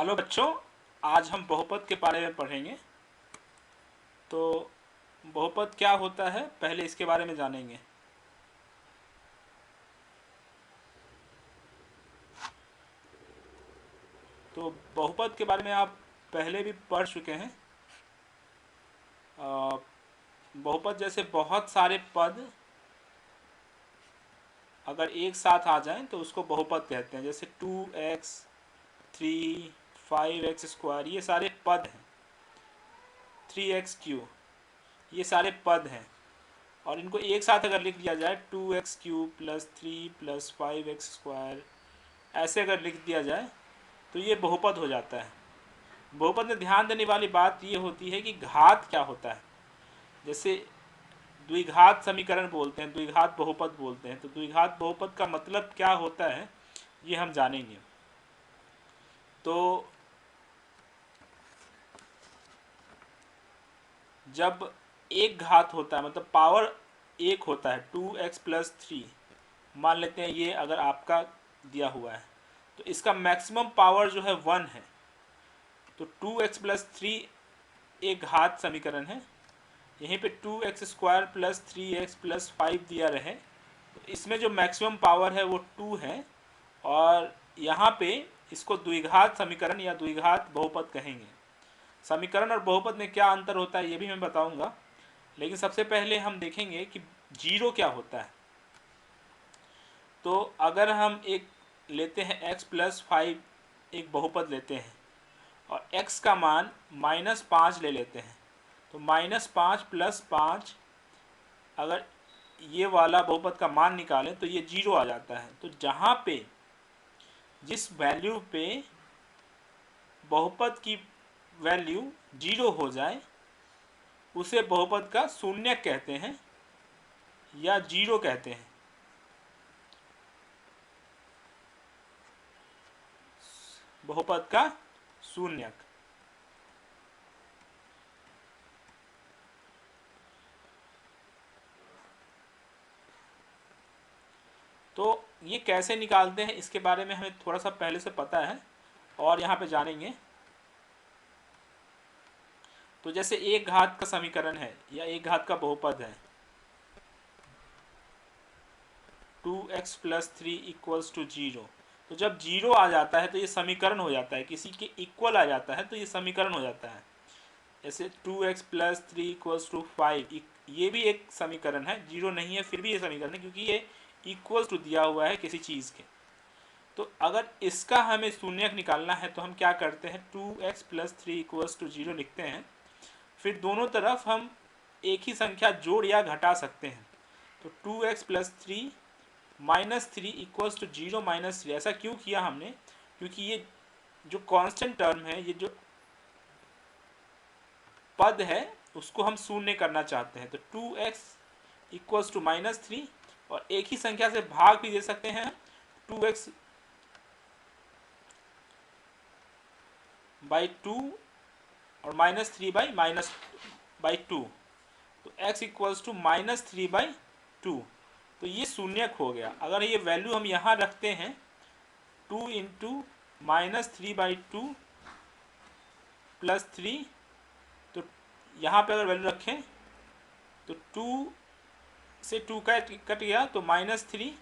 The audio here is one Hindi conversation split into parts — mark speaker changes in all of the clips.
Speaker 1: हेलो बच्चों, आज हम बहुपद के बारे में पढ़ेंगे। तो बहुपद क्या होता है पहले इसके बारे में जानेंगे। तो बहुपद के बारे में आप पहले भी पढ़ चुके हैं। अ, बहुपद जैसे बहुत सारे पद अगर एक साथ आ जाएं तो उसको बहुपद कहते हैं। जैसे 2x 3 5x² ये सारे पद हैं। 3x³ ये सारे पद हैं और इनको एक साथ अगर लिख दिया जाए 2x³ + 3 + 5x², ऐसे अगर लिख दिया जाए तो ये बहुपद हो जाता है। बहुपद में ध्यान देने वाली बात ये होती है कि घात क्या होता है। जैसे द्विघात समीकरण बोलते हैं, द्विघात बहुपद बोलते हैं। तो द्विघात बहुपद का मतलब क्या होता है ये हम जानेंगे। तो जब एक घात होता है मतलब पावर एक होता है 2x + 3, मान लेते हैं ये अगर आपका दिया हुआ है तो इसका मैक्सिमम पावर जो है 1 है। तो 2x + 3 एक घात समीकरण है। यहीं पे 2x² + 3x + 5 दिया रहे तो इसमें जो मैक्सिमम पावर है वो 2 है। और यहाँ पे इसको द्विघात समीकरण या द्विघात बहुपद कहेंगे। समीकरण और बहुपद में क्या अंतर होता है ये भी मैं बताऊंगा, लेकिन सबसे पहले हम देखेंगे कि जीरो क्या होता है। तो अगर हम एक लेते हैं x + 5 एक बहुपद लेते हैं और x का मान -5 ले लेते हैं तो -5 + 5 अगर ये वाला बहुपद का मान निकालें तो ये जीरो आ जाता है। तो जहाँ पे जिस वैल्यू पे बहुपद की वैल्यू जीरो हो जाए उसे बहुपद का शून्यक कहते हैं या जीरो कहते हैं। बहुपद का शून्यक। तो ये कैसे निकालते हैं इसके बारे में हमें थोड़ा सा पहले से पता है और यहाँ पे जानेंगे। तो जैसे एक घात का समीकरण है या एक घात का बहुपद है 2x + 3 = 0। तो जब जीरो आ जाता है तो ये समीकरण हो जाता है, किसी के इक्वल आ जाता है तो ये समीकरण हो जाता है। जैसे 2x + 3 = 5 ये भी एक समीकरण है, जीरो नहीं है फिर भी ये समीकरण है क्योंकि ये इक्वल टू दिया हुआ है किसी चीज़ के। तो अगर इसका हमें शून्यक निकालना है तो हम क्या करते हैं 2x + 3 = 0 लिखते हैं। फिर दोनों तरफ हम एक ही संख्या जोड़ या घटा सकते हैं। तो 2x + 3 -3 = 0 -3। ऐसा क्यों किया हमने, क्योंकि ये जो कांस्टेंट टर्म है, ये जो पद है उसको हम शून्य करना चाहते हैं। तो 2x = -3 और एक ही संख्या से भाग भी दे सकते हैं 2x / 2 और -3/-2। तो x = -3/2। तो ये शून्यक हो गया। अगर ये वैल्यू हम यहाँ रखते हैं 2 × -3/2 + 3, तो यहाँ पे अगर वैल्यू रखें तो 2 से 2 कट गया तो -3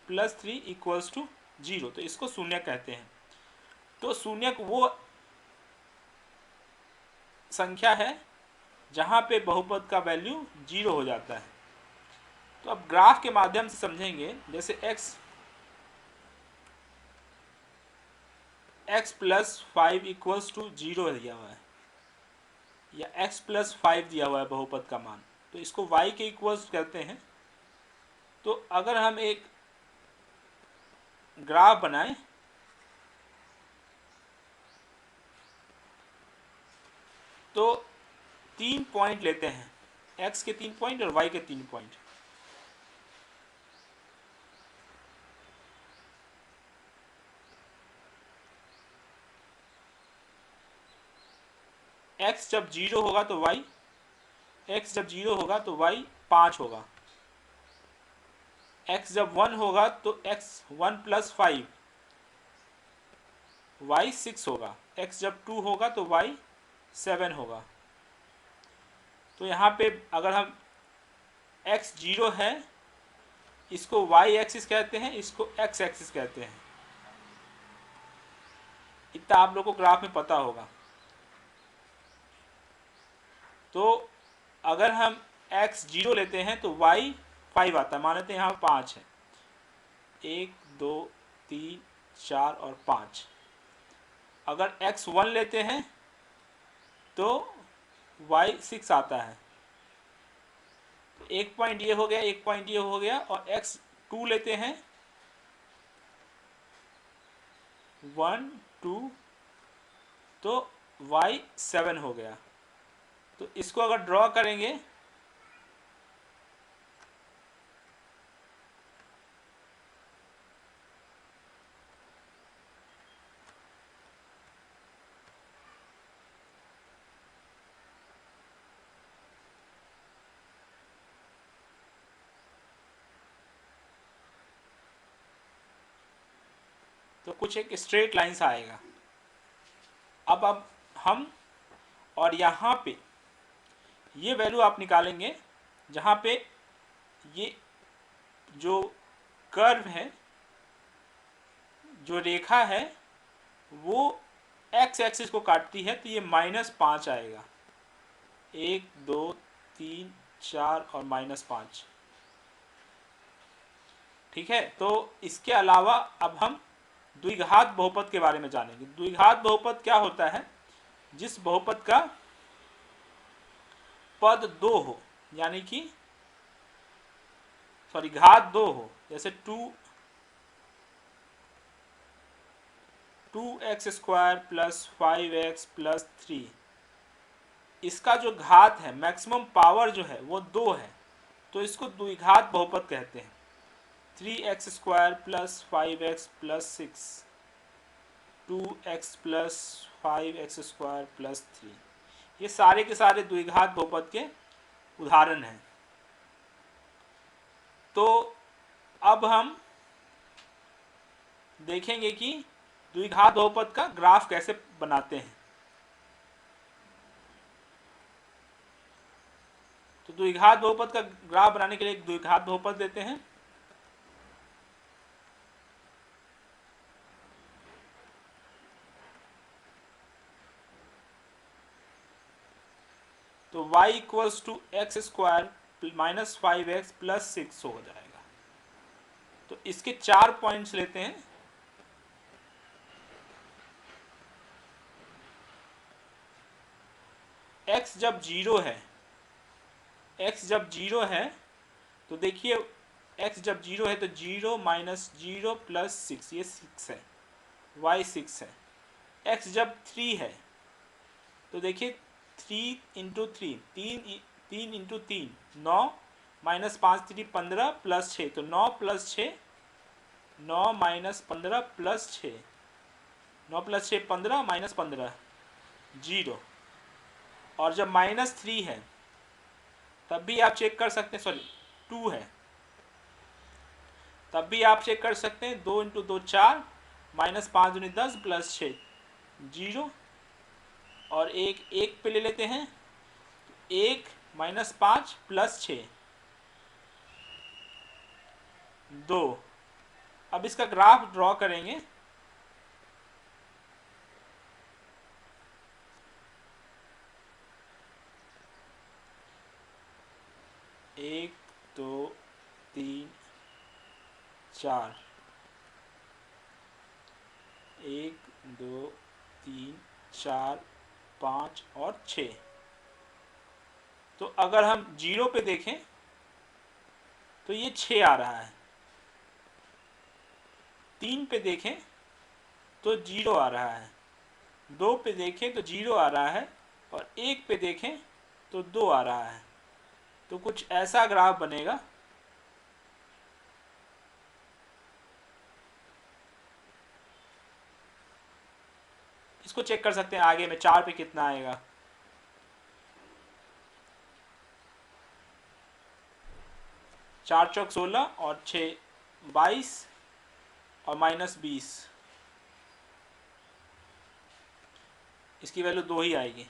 Speaker 1: + 3 = 0। तो इसको शून्यक कहते हैं। तो शून्यक वो संख्या है जहाँ पे बहुपद का वैल्यू जीरो हो जाता है। तो अब ग्राफ के माध्यम से समझेंगे। जैसे x + 5 = 0 दिया हुआ है या x + 5 दिया हुआ है बहुपद का मान, तो इसको y के इक्वल्स करते हैं। तो अगर हम एक ग्राफ बनाएं तो 3 पॉइंट लेते हैं, x के 3 पॉइंट और y के 3 पॉइंट। x जब 0 होगा तो y, x जब 0 होगा तो y 5 होगा। x जब 1 होगा तो x 1 + 5 y 6 होगा। x जब 2 होगा तो y 7 होगा। तो यहाँ पे अगर हम x 0 है, इसको y एक्सिस कहते हैं, इसको x एक्सिस कहते हैं। इतना आप लोग को ग्राफ में पता होगा। तो अगर हम x 0 लेते हैं तो y 5 आता है। मान लेते हैं यहाँ 5 है, 1 2 3 4 और 5। अगर x 1 लेते हैं तो y 6 आता है। तो एक पॉइंट ये हो गया, एक पॉइंट ये हो गया। और x 2 लेते हैं, 1 2, तो y 7 हो गया। तो इसको अगर ड्रॉ करेंगे तो कुछ एक स्ट्रेट लाइन सा आएगा। अब हम और यहाँ पे ये वैल्यू आप निकालेंगे, जहाँ पे ये जो कर्व है, जो रेखा है, वो x एक्सिस को काटती है। तो ये -5 आएगा, 1 2 3 4 और -5। ठीक है। तो इसके अलावा अब हम द्विघात बहुपद के बारे में जानेंगे। द्विघात बहुपद क्या होता है? जिस बहुपद का पद 2 हो, यानी कि घात 2 हो, जैसे 2x² + 5x + 3, इसका जो घात है, मैक्सिमम पावर जो है वो 2 है, तो इसको द्विघात बहुपद कहते हैं। 3x² + 5x + 6, 2x + 5x² + 3, ये सारे के सारे द्विघात बहुपद के उदाहरण हैं। तो अब हम देखेंगे कि द्विघात बहुपद का ग्राफ कैसे बनाते हैं। तो द्विघात बहुपद का ग्राफ बनाने के लिए एक द्विघात बहुपद लेते हैं। तो y = x² - 5x + 6 हो जाएगा। तो इसके 4 पॉइंट्स लेते हैं। x जब 0 है, x जब 0 है, तो देखिए x जब 0 है तो 0 - 0 + 6, ये 6 है, y 6 है। x जब 3 है तो देखिए 3 × 3, 3 × 3 9, -5 3 15 + 6, तो 9 + 6 9 - 15 + 6, 9 + 6 15 -15 0। और जब -3 है तब भी आप चेक कर सकते हैं, सॉरी 2 है तब भी आप चेक कर सकते हैं। 2 × 2 4, -5 दूनी 10 + 6 0। और एक पे ले लेते हैं, 1 - 5 + 6 2। अब इसका ग्राफ ड्रॉ करेंगे। एक 2 3 4, 1 2 3 4 5 और 6। तो अगर हम 0 पे देखें तो ये 6 आ रहा है, 3 पे देखें तो 0 आ रहा है, 2 पे देखें तो 0 आ रहा है, और 1 पे देखें तो 2 आ रहा है। तो कुछ ऐसा ग्राफ बनेगा। इसको चेक कर सकते हैं आगे में 4 पे कितना आएगा। 4 चौक 16 और 6 22 और -20, इसकी वैल्यू 2 ही आएगी।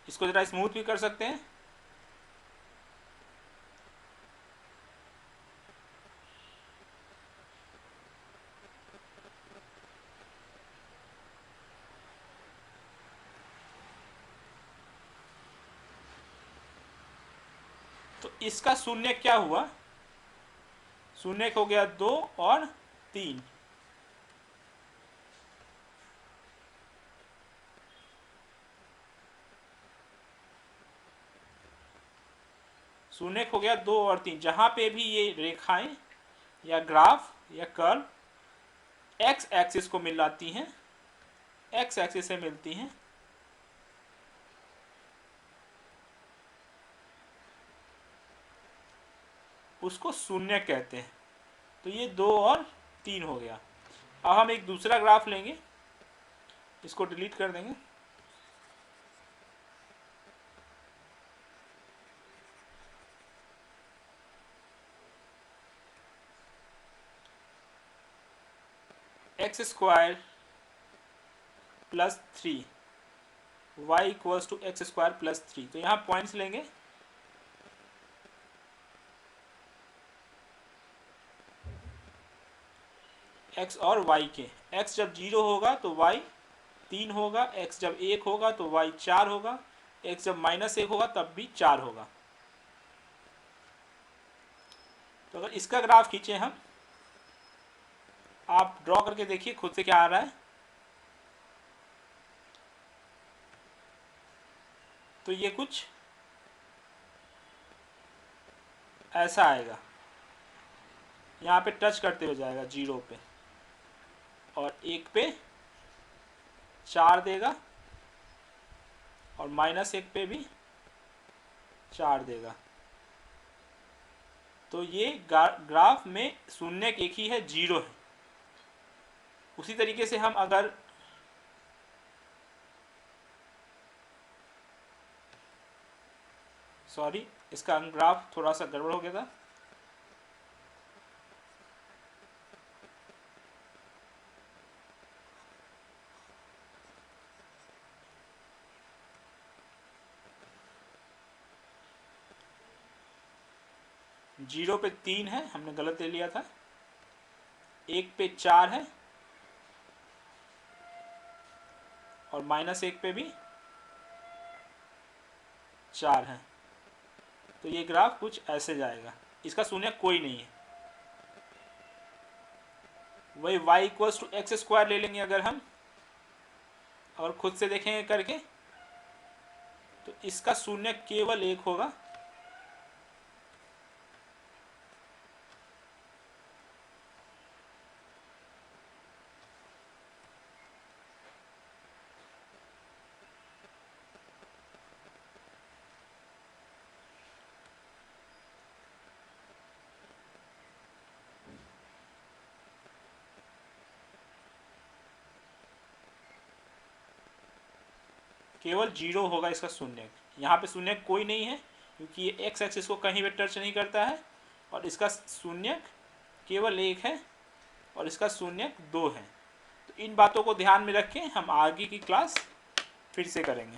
Speaker 1: इसको ज़रा स्मूथ भी कर सकते हैं। तो इसका शून्य क्या हुआ, शून्य हो गया 2 और 3। शून्य हो गया 2 और 3। जहां पे भी ये रेखाएं या ग्राफ या कर्व एक्स एक्सिस को मिलाती हैं, एक्स एक्सिस से मिलती हैं, उसको शून्य कहते हैं। तो ये 2 और 3 हो गया। अब हम एक दूसरा ग्राफ लेंगे, इसको डिलीट कर देंगे। X square plus 3 y equals to x square plus 3। तो यहाँ पॉइंट्स लेंगे, एक्स और वाई के। एक्स जब 0 होगा तो वाई 3 होगा, एक्स जब 1 होगा तो वाई 4 होगा, एक्स जब -1 होगा तब भी 4 होगा। तो अगर इसका ग्राफ खींचे हम, आप ड्रॉ करके देखिए खुद से क्या आ रहा है। तो ये कुछ ऐसा आएगा, यहाँ पे टच करते हुए जाएगा 0 पे, और 1 पे 4 देगा, और -1 पे भी 4 देगा। तो ये ग्राफ में शून्य एक ही है, 0 है। उसी तरीके से हम अगर सॉरी, इसका ग्राफ थोड़ा सा गड़बड़ हो गया था। जीरो पे 3 है, हमने गलत ले लिया था। 1 पे 4 है, और -1 पे भी 4 है। तो ये ग्राफ कुछ ऐसे जाएगा, इसका शून्य कोई नहीं है। वही y equals to x square ले लेंगे अगर हम, और खुद से देखेंगे करके, तो इसका शून्य केवल 1 होगा। केवल 0 होगा इसका शून्य। यहाँ पे शून्य कोई नहीं है, क्योंकि ये एक्स एक्सिस को कहीं भी टच नहीं करता है, और इसका शून्य केवल 1 है, और इसका शून्य 2 है। तो इन बातों को ध्यान में रख के हम आगे की क्लास फिर से करेंगे।